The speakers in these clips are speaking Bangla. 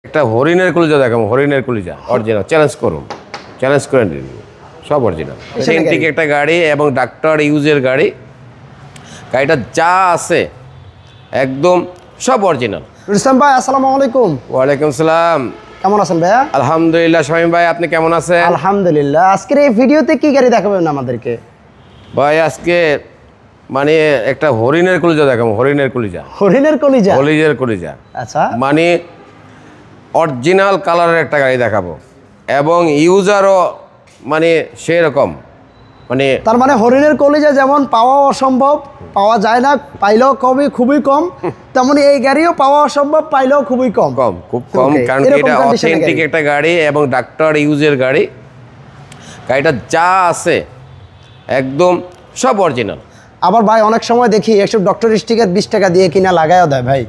একটা হরিণের কলিজা দেখাবো, হরিণের কলিজা অরিজিনাল, চ্যালেঞ্জ করুন, চ্যালেঞ্জ করেন সব অরিজিনাল। সেন্টিক একটা গাড়ি এবং ডাক্তার ইউজের গাড়ি, গাড়িটা যা আছে একদম সব অরিজিনাল। রুস্তাম ভাই আসসালামু আলাইকুম। ওয়ালাইকুম সালাম। কেমন আছেন ভাইয়া? আলহামদুলিল্লাহ। শামীম ভাই আপনি কেমন আছেন? আলহামদুলিল্লাহ। আজকের এই ভিডিওতে কি গাড়ি দেখাবেন আমাদেরকে? ভাই আজকে মানে একটা হরিণের কলিজা দেখাবো, হরিণের কলিজা। হরিণের কলিজা? হরিণের কলিজা, আচ্ছা। মানে অরিজিনাল কালারের একটা গাড়ি দেখাবো এবং ইউজারও মানে সেরকম, মানে তার মানে হরিণের কলিজা যেমন পাওয়া অসম্ভব, পাওয়া যায় না, পাইলেও খুবই কম, তেমনি এই গাড়িও পাওয়া অসম্ভব, পাইলেও খুবই কম, খুব কম। কারণ এটা অথেন্টিক একটা গাড়ি এবং ডাক্তার ইউজের গাড়ি, গাড়িটা যা আছে একদম সব অরিজিনাল। আবার ভাই অনেক সময় দেখি এসব ডক্টর স্টিকার 20 টাকা দিয়ে কিনা লাগায়ও দেয় ভাই,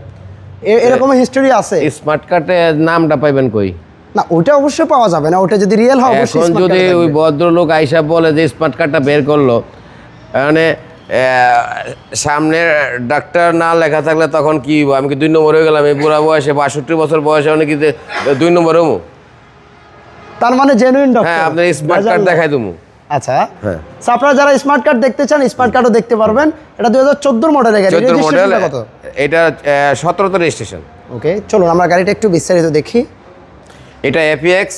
এরকম হিস্টোরি আছে। স্মার্ট কার্ডের নামটা পাইবেন কই? না ওটা অবশ্যই পাওয়া যাবে না, ওটা যদি রিয়েল হয় অবশ্যই। এখন যদি ওই ভদ্রলোক আইসা বলে যে স্মার্ট কার্ডটা বের করলো, মানে সামনের ডাক্তার না লেখা থাকলে তখন কি আমি কি 2 নম্বর হয়ে গেলাম? এই বুড়া বয়সে 62 বছর বয়সে অনেক 2 নম্বর হবো? তার মানে জেনুইন ডক্টর। হ্যাঁ, আপনার স্মার্ট কার্ড দেখাই দেবো। আচ্ছা, হ্যাঁ। আপনারা যারা স্মার্ট কার্ড দেখতে চান স্মার্ট কার্ডও দেখতে পারবেন। এটা 2014 মডেলের গাড়ি। 14 মডেল। কত? এটা 17তে রেজিস্ট্রেশন। ওকে, চলুন আমরা গাড়িটা একটু বিস্তারিত দেখি। এটা এপিএক্স,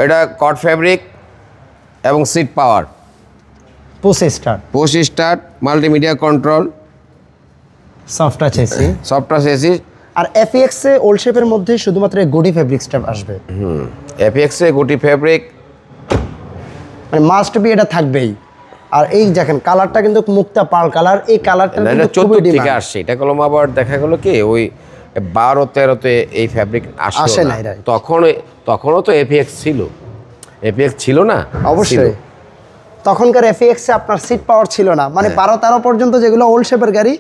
এটা কট ফ্যাব্রিক এবং seat power, push start, multimedia control, soft touch AC, soft touch AC. আর এফএক্স এ ওল্ড শেপের মধ্যে শুধুমাত্র গুডি ফেব্রিক স্টাফ আসবে। এপিএক্স এ গুটি ফ্যাব্রিক মানে মাস্ট বি, এটা থাকবেই। আর এই দেখেন কালারটা কিন্তু মুক্তা পাল কালার, এই কালারটা কিন্তু খুবই 14 থেকে ডিমান্ড। আসছে। এটা কলম আবার দেখা গেল কি ওই 12-13তে এই ফ্যাব্রিক আসে না। তখনও তো এপিএক্স ছিল, এপিএক্স ছিল না অবশ্যই। তখনকার এফএক্স এ আপনার সিট পাওয়ার ছিল না, মানে 12-13 পর্যন্ত যেগুলো ওল্ড শেপের গাড়ি,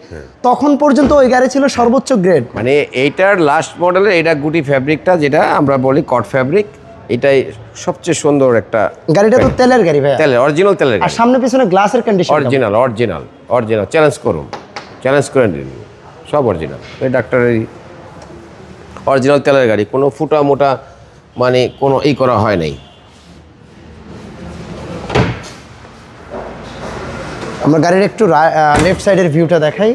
তখন পর্যন্ত ওই গাড়ি ছিল সর্বোচ্চ গ্রেড। মানে এইটার লাস্ট মডেলের এটা গুটি ফ্যাব্রিকটা যেটা আমরা বলি কট ফ্যাব্রিক, এটাই সবচেয়ে সুন্দর একটা গাড়িটা তো তেলের গাড়ি ভাই, তেলের, অরিজিনাল তেলের গাড়ি। আর সামনে পিছনে গ্লাসের কন্ডিশন অরিজিনাল, চ্যালেঞ্জ করুন, চ্যালেঞ্জ করেন সব অরিজিনাল। এই ডাক্তারের অরিজিনাল তেলের গাড়ি, কোনো ফুটা মোটা মানে কোনো করা হয় নাই। আমরা গাড়ির একটু লেফট সাইডের ভিউটা দেখাই।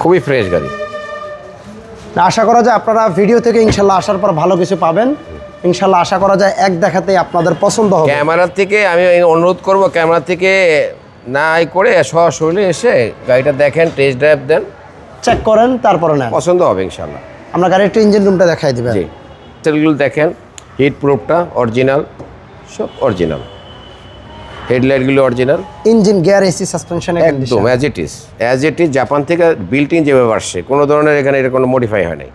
খুবই ফ্রেশ গাড়ি। আশা করা যায় আপনারা ভিডিও থেকে ইনশাল্লাহ আসার পর ভালো কিছু পাবেন। ইনশাল্লাহ আশা করা যায় এক দেখাতেই আপনাদের পছন্দ হবে। ক্যামেরার থেকে আমি অনুরোধ করব, ক্যামেরা থেকে না করে সরাসরি এসে গাড়িটা দেখেন, টেস্ট ড্রাইভ দেন, চেক করেন, তারপরে নেন, পছন্দ হবে ইনশাল্লাহ। আমরা গাড়ির একটু ইঞ্জিন রুমটা দেখাই দিবেন। জি, সেলগুলো দেখেন, হিট প্রুফটা অরিজিনাল, সব অরিজিনাল, হেডলাইটগুলো original, engine, gear, AC, suspension একদম অ্যাজ ইট ইজ জাপান থেকে বিল্ট ইন যেভাবে আসছে, কোনো ধরনের এখানে এটা কোনো মডিফাই হয় নাই।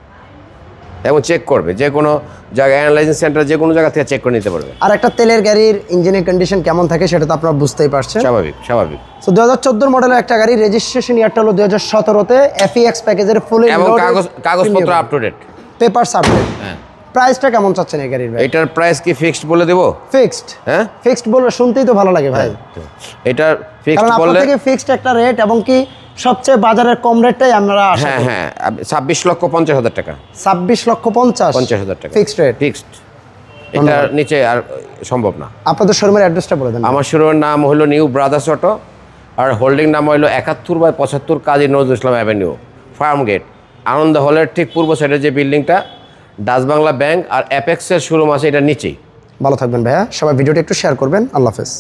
এবং চেক করবে যে কোনো জায়গায়, অ্যানালাইজিং সেন্টার যে কোনো জায়গা থেকে চেক করে নিতে পারবে। আর একটা তেলের গাড়ির ইঞ্জিনের কন্ডিশন কেমন থাকে সেটা তো আপনারা বুঝতেই পারছেন। স্বাভাবিক। তো 2014 মডেলের একটা গাড়ি, রেজিস্ট্রেশন ইয়ারটা হলো 2017তে, এফএক্স প্যাকেজের ফুল এবং কাগজপত্র up to date, papers update. হ্যাঁ। প্রাইসটা কেমন চাচ্ছেন এই গাড়ির ভাই? এটার প্রাইস কি ফিক্সড বলে দেব? ফিক্সড? হ্যাঁ, ফিক্সড বলে শুনতেই তো ভালো লাগে ভাই। এটার ফিক্সড কারণ বললে আপনার থেকে ফিক্সড একটা রেট, এবং কি সবচেয়ে বাজারের কম রেটটাই আমরা আশা করি। হ্যাঁ 26,50,000 টাকা। 26,50,000 টাকা ফিক্সড রেট। ফিক্সড। এটার নিচে আর সম্ভব না। আপনাদের শোরুমের অ্যাড্রেসটা বলে দেন। আমার শোরুমের নাম হলো নিউ ব্রাদার্স অটো, আর হোল্ডিং নাম হলো 71/75 Kazi Nazrul Islam avenue, farm gate, আনন্দ হলের ঠিক পূর্ব সাইডে যে বিল্ডিংটা, ডাচ বাংলা ব্যাংক আর অ্যাপেক্সের শোরুম আছে, এটা নিচেই। ভালো থাকবেন ভাইয়া, সবাই ভিডিওটা একটু শেয়ার করবেন। আল্লাহ হাফেজ।